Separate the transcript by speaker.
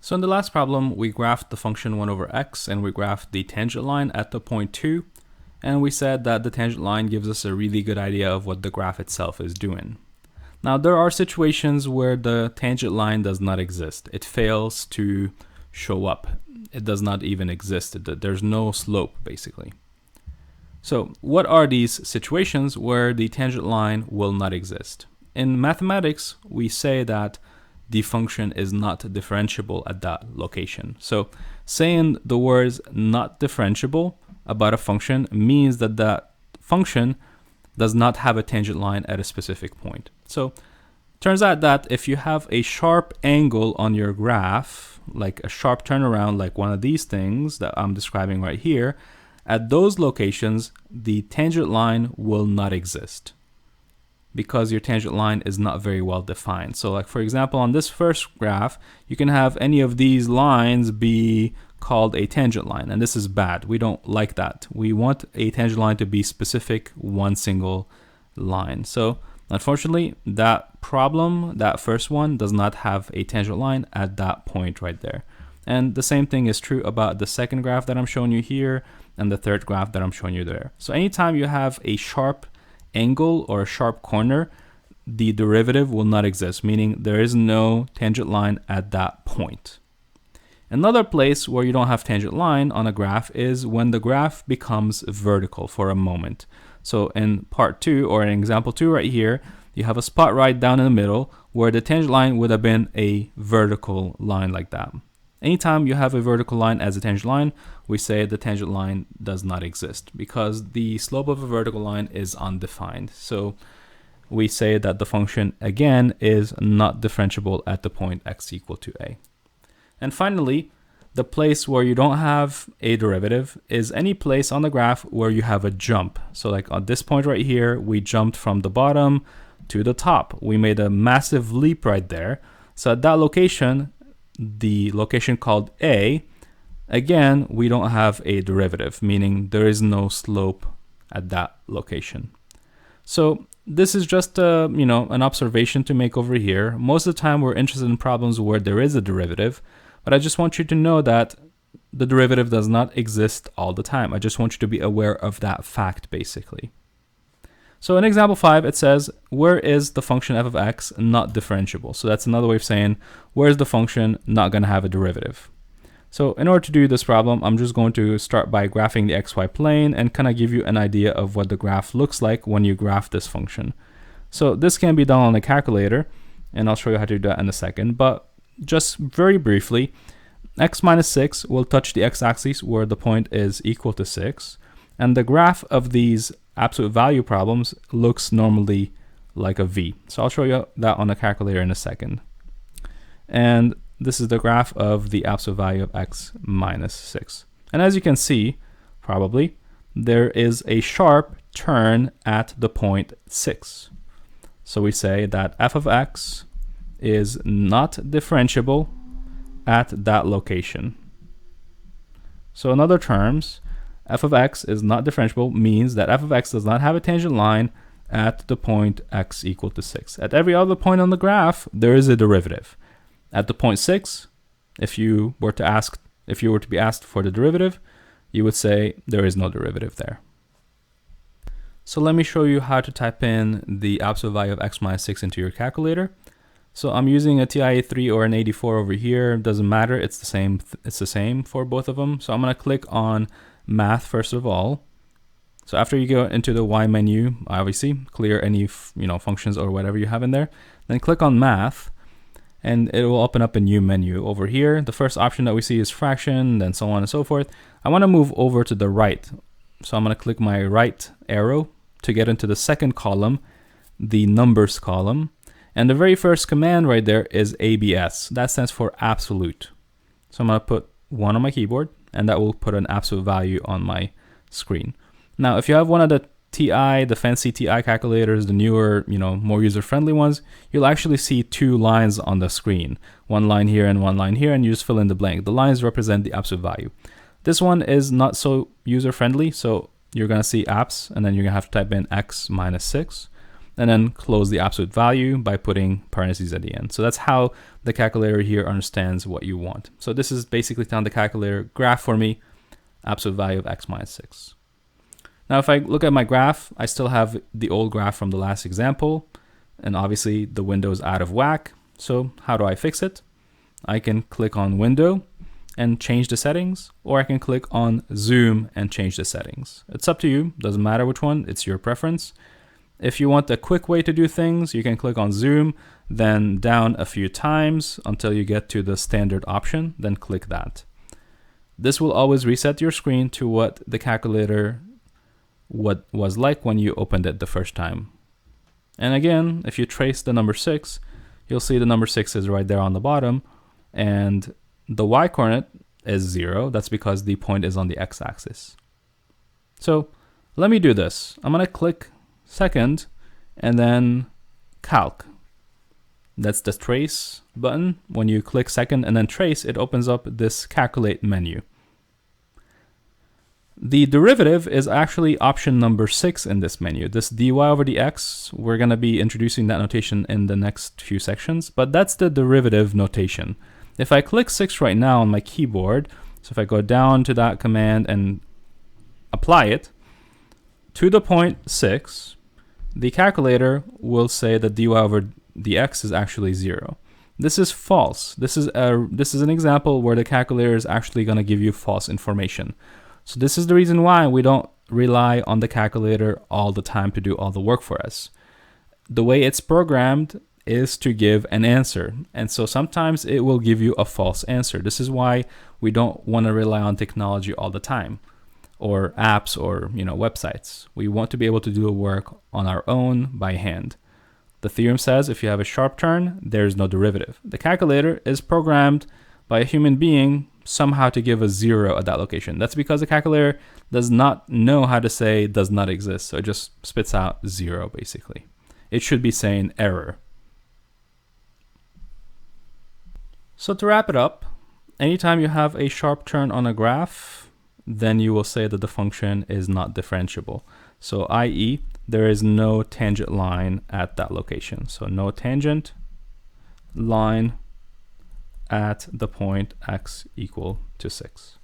Speaker 1: So in the last problem, we graphed the function 1 over x and we graphed the tangent line at the point 2. And we said that the tangent line gives us a really good idea of what the graph itself is doing. Now there are situations where the tangent line does not exist. It fails to show up. It does not even exist. There's no slope basically. So what are these situations where the tangent line will not exist? In mathematics, we say that the function is not differentiable at that location. So saying the words not differentiable about a function means that that function does not have a tangent line at a specific point. So turns out that if you have a sharp angle on your graph, like a sharp turnaround, like one of these things that I'm describing right here, at those locations, the tangent line will not exist because your tangent line is not very well defined. So like for example, on this first graph, you can have any of these lines be called a tangent line, and this is bad. We don't like that. We want a tangent line to be specific, one single line. So unfortunately, that problem, that first one, does not have a tangent line at that point right there. And the same thing is true about the second graph that I'm showing you here and the third graph that I'm showing you there. So anytime you have a sharp angle or a sharp corner, the derivative will not exist, meaning there is no tangent line at that point. Another place where you don't have tangent line on a graph is when the graph becomes vertical for a moment. So in part 2, or in example 2 right here, you have a spot right down in the middle where the tangent line would have been a vertical line like that. Anytime you have a vertical line as a tangent line, we say the tangent line does not exist because the slope of a vertical line is undefined. So we say that the function again is not differentiable at the point x equal to a. And finally, the place where you don't have a derivative is any place on the graph where you have a jump. So like on this point right here, we jumped from the bottom to the top. We made a massive leap right there. So at that location, the location called A, again, we don't have a derivative, meaning there is no slope at that location. So this is just an observation to make over here. Most of the time we're interested in problems where there is a derivative, but I just want you to know that the derivative does not exist all the time. I just want you to be aware of that fact basically. So in example 5, it says, where is the function f of x not differentiable? So that's another way of saying, where is the function not going to have a derivative? So in order to do this problem, I'm just going to start by graphing the xy plane and kind of give you an idea of what the graph looks like when you graph this function. So this can be done on a calculator, and I'll show you how to do that in a second. But just very briefly, x minus 6 will touch the x-axis where the point is equal to 6. And the graph of these absolute value problems looks normally like a V. So I'll show you that on a calculator in a second. And this is the graph of the absolute value of x minus 6. And as you can see, probably, there is a sharp turn at the point 6. So we say that f of x is not differentiable at that location. So in other terms, f of x is not differentiable means that f of x does not have a tangent line at the point x equal to 6. At every other point on the graph, there is a derivative. At the point 6, if you were to be asked for the derivative, you would say there is no derivative there. So let me show you how to type in the absolute value of x minus 6 into your calculator. So I'm using a TI-83 or an 84 over here. Doesn't matter. It's the same. It's the same for both of them. So I'm going to click on Math first of all. So after you go into the Y menu, obviously clear any functions or whatever you have in there. Then click on Math, and it will open up a new menu over here. The first option that we see is fraction, then so on and so forth. I want to move over to the right, so I'm going to click my right arrow to get into the second column, the numbers column. And the very first command right there is ABS. That stands for absolute. So I'm going to put 1 on my keyboard, and that will put an absolute value on my screen. Now, if you have one of the the fancy TI calculators, the newer, more user-friendly ones, you'll actually see 2 lines on the screen. 1 line here and 1 line here, and you just fill in the blank. The lines represent the absolute value. This one is not so user-friendly, so you're going to see apps, and then you're going to have to type in x minus 6. and then close the absolute value by putting parentheses at the end. So that's how the calculator here understands what you want. So this is basically telling the calculator, graph for me absolute value of x minus 6. Now if I look at my graph, I still have the old graph from the last example, and obviously the window is out of whack. So how do I fix it? I can click on window and change the settings, or I can click on zoom and change the settings. It's up to you, doesn't matter which one, it's your preference. If you want a quick way to do things, you can click on zoom, then down a few times until you get to the standard option, then click that. This will always reset your screen to what the calculator was like when you opened it the first time. And again, if you trace the number 6, you'll see the number 6 is right there on the bottom, and the y-coordinate is 0. That's because the point is on the x-axis. So let me do this. I'm going to click second and then calc. That's the trace button. When you click second and then trace, it opens up this calculate menu. The derivative is actually option number 6 in this menu. This dy over dx, we're going to be introducing that notation in the next few sections, but that's the derivative notation. If I click 6 right now on my keyboard, so if I go down to that command and apply it to the point 6, the calculator will say that dy over dx is actually 0. This is false. This is an example where the calculator is actually going to give you false information. So this is the reason why we don't rely on the calculator all the time to do all the work for us. The way it's programmed is to give an answer, and so sometimes it will give you a false answer. This is why we don't want to rely on technology all the time, or apps, or websites. We want to be able to do the work on our own by hand. The theorem says if you have a sharp turn, there's no derivative. The calculator is programmed by a human being somehow to give a 0 at that location. That's because the calculator does not know how to say does not exist, so it just spits out 0 basically. It should be saying error. So to wrap it up, anytime you have a sharp turn on a graph, then you will say that the function is not differentiable. So i.e., there is no tangent line at that location. So no tangent line at the point x equal to 6.